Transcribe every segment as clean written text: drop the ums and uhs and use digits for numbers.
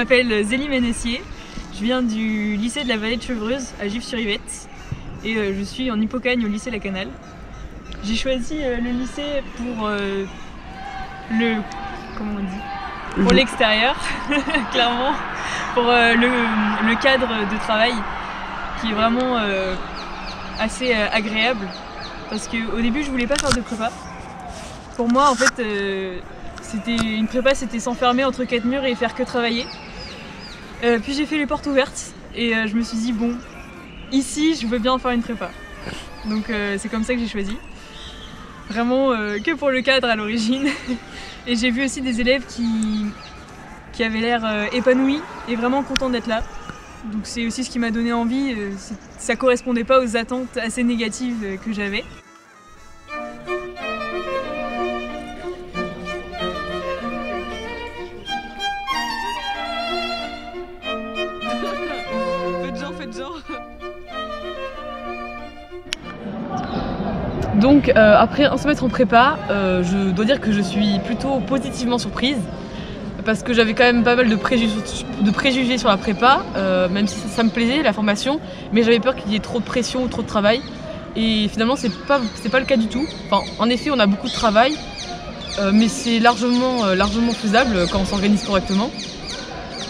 m'appelle Zélie Ménessier, je viens du lycée de la Vallée de Chevreuse à Gif-sur-Yvette et je suis en Hippocagne au lycée La Canale. J'ai choisi le lycée pour pour l'extérieur, clairement, pour le cadre de travail qui est vraiment assez agréable parce qu'au début je voulais pas faire de prépa. Pour moi en fait une prépa c'était s'enfermer entre quatre murs et faire que travailler. Puis j'ai fait les portes ouvertes et je me suis dit bon, ici je veux bien faire une prépa. Donc c'est comme ça que j'ai choisi. Vraiment que pour le cadre à l'origine. Et j'ai vu aussi des élèves qui avaient l'air épanouis et vraiment contents d'être là. Donc c'est aussi ce qui m'a donné envie, ça correspondait pas aux attentes assez négatives que j'avais. Faites genre. Donc après un semestre en prépa, je dois dire que je suis plutôt positivement surprise parce que j'avais quand même pas mal de préjugés sur la prépa, même si ça me plaisait la formation, mais j'avais peur qu'il y ait trop de pression ou trop de travail et finalement c'est pas le cas du tout. Enfin, en effet on a beaucoup de travail, mais c'est largement faisable quand on s'organise correctement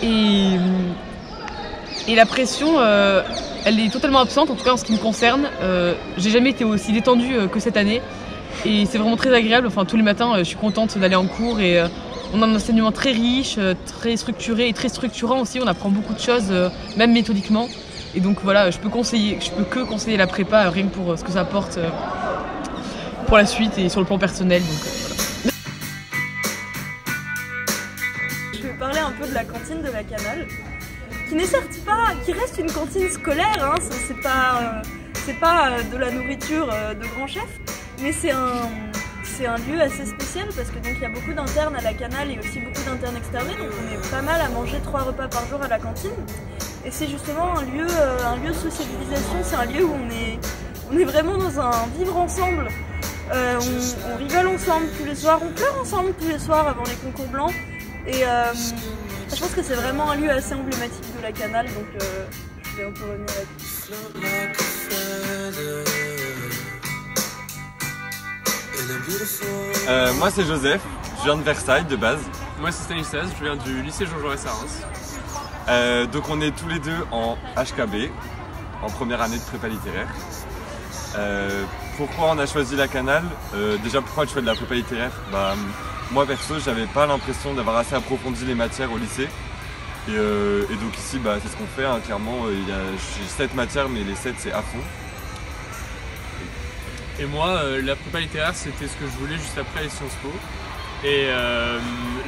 et la pression elle est totalement absente, en tout cas en ce qui me concerne. J'ai jamais été aussi détendue que cette année et c'est vraiment très agréable. Enfin, tous les matins, je suis contente d'aller en cours et on a un enseignement très riche, très structuré et très structurant aussi. On apprend beaucoup de choses, même méthodiquement. Et donc voilà, je peux que conseiller la prépa rien que pour ce que ça apporte pour la suite et sur le plan personnel. Donc, voilà. Je vais parler un peu de la cantine de la Canale. Qui n'est certes pas, qui reste une cantine scolaire, hein, c'est pas de la nourriture de grand chef, mais c'est un lieu assez spécial parce que donc il y a beaucoup d'internes à la Canale et aussi beaucoup d'internes externés, donc on est pas mal à manger 3 repas par jour à la cantine. Et c'est justement un lieu de sociabilisation, c'est un lieu où on est vraiment dans un vivre ensemble. On rigole ensemble tous les soirs, on pleure ensemble tous les soirs avant les concours blancs. Et je pense que c'est vraiment un lieu assez emblématique de la Canale, donc je vais un peu revenir là-dessus. Moi c'est Joseph, je viens de Versailles de base. Moi c'est Stanislas, je viens du lycée Jean Jaurès à Reims. Donc on est tous les deux en HKB, en première année de prépa littéraire. Pourquoi on a choisi la Canale? Déjà pourquoi je fais de la prépa littéraire? Moi perso j'avais pas l'impression d'avoir assez approfondi les matières au lycée et donc ici c'est ce qu'on fait, hein. Clairement j'ai 7 matières mais les 7 c'est à fond. Et moi la prépa littéraire c'était ce que je voulais juste après les Sciences Po et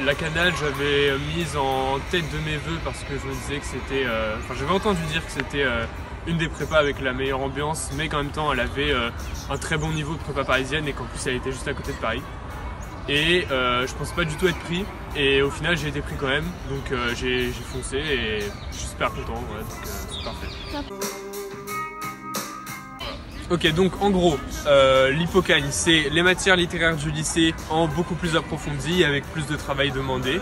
la Canale j'avais mise en tête de mes vœux parce que je me disais que c'était, j'avais entendu dire que c'était une des prépas avec la meilleure ambiance mais qu'en même temps elle avait un très bon niveau de prépa parisienne et qu'en plus elle était juste à côté de Paris. Et je pensais pas du tout être pris et au final j'ai été pris quand même, donc j'ai foncé et je suis super content, ouais, donc c'est parfait. Ok, donc en gros, l'Hippocagne c'est les matières littéraires du lycée en beaucoup plus approfondies avec plus de travail demandé.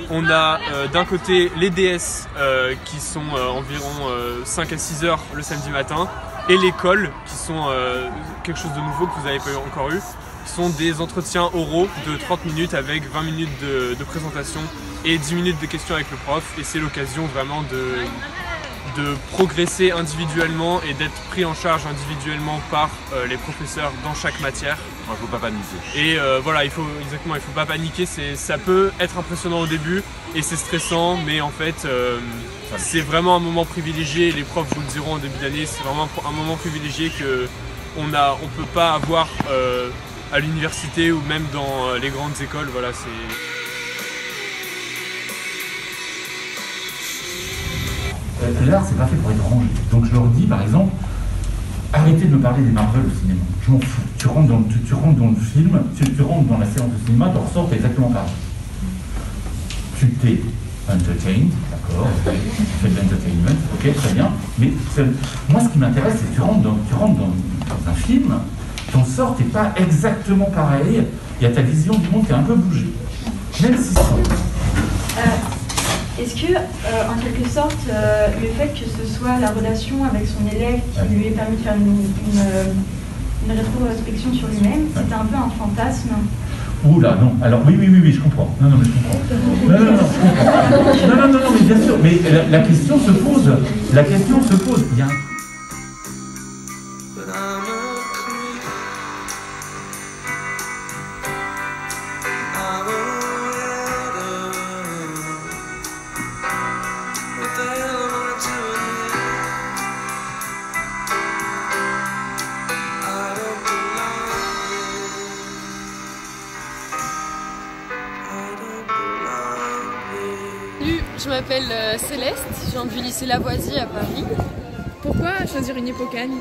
On a d'un côté les DS qui sont environ 5 à 6 heures le samedi matin et l'école qui sont quelque chose de nouveau que vous n'avez pas encore eu. Sont des entretiens oraux de 30 minutes avec 20 minutes de présentation et 10 minutes de questions avec le prof et c'est l'occasion vraiment de progresser individuellement et d'être pris en charge individuellement par les professeurs dans chaque matière. Il faut pas paniquer. Et voilà, il faut pas paniquer, ça peut être impressionnant au début et c'est stressant mais en fait c'est vraiment un moment privilégié, les profs vous le diront en début d'année, c'est vraiment un moment privilégié qu'on peut pas avoir à l'université ou même dans les grandes écoles, voilà, c'est... L'art, c'est pas fait pour être rangé. Donc je leur dis, par exemple, arrêtez de me parler des Marvel au cinéma. Je m'en fous. Tu rentres dans le film, tu rentres dans la séance de cinéma, tu ressors exactement pareil. Tu t'es entertained, d'accord, tu fais de l'entertainment, ok, très bien. Mais moi, ce qui m'intéresse, c'est que tu rentres dans un film, ton sort n'est pas exactement pareil, il y a ta vision du monde qui a un peu bougé. Même si Est-ce que, en quelque sorte, le fait que ce soit la relation avec son élève qui lui ait permis de faire une rétrospection sur lui-même, c'était un peu un fantasme? Oula, non. Alors oui, je comprends. Non, mais je comprends. Non, mais bien sûr. Mais la question se pose. La question se pose. Il y a un... Je m'appelle Céleste, je viens du lycée Lavoisier à Paris. Pourquoi choisir une Hippocagne?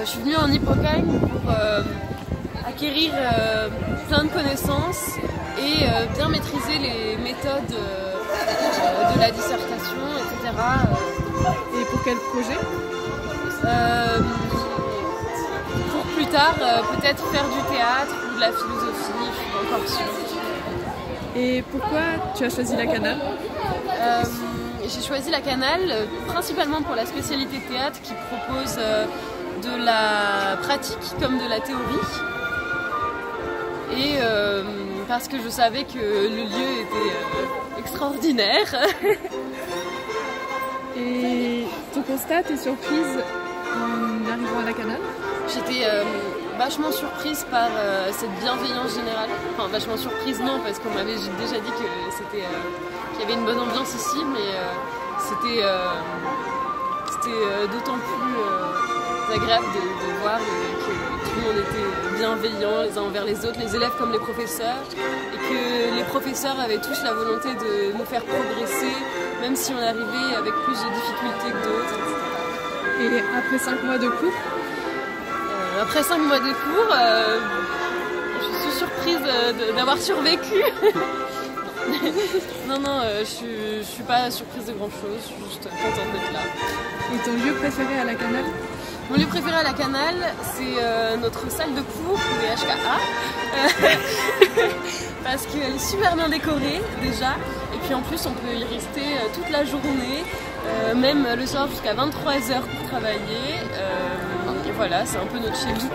Je suis venue en Hippocagne pour acquérir plein de connaissances et bien maîtriser les méthodes de la dissertation, etc. Et pour quel projet? Pour plus tard, peut-être faire du théâtre ou de la philosophie, je suis pas encore sûre. Et pourquoi tu as choisi la Canale? J'ai choisi la Canale principalement pour la spécialité théâtre qui propose de la pratique comme de la théorie. Et parce que je savais que le lieu était extraordinaire. Et ton constat, tes surprises en arrivant à la Canale? J'étais vachement surprise par cette bienveillance générale. Enfin, vachement surprise non, parce qu'on m'avait déjà dit que c'était qu'il y avait une bonne ambiance ici, mais c'était d'autant plus agréable de voir que tout le monde était bienveillant les uns envers les autres, les élèves comme les professeurs, et que les professeurs avaient tous la volonté de nous faire progresser, même si on arrivait avec plus de difficultés que d'autres, etc. Et après 5 mois de cours? Après 5 mois de cours, je suis surprise d'avoir survécu. Non, je suis pas surprise de grand chose, je suis juste contente d'être là. Et ton lieu préféré à la Canale? Mon lieu préféré à la Canale, c'est notre salle de cours des HKA. Parce qu'elle est super bien décorée déjà, et puis en plus on peut y rester toute la journée, même le soir jusqu'à 23h pour travailler. Et voilà, c'est un peu notre chez nous.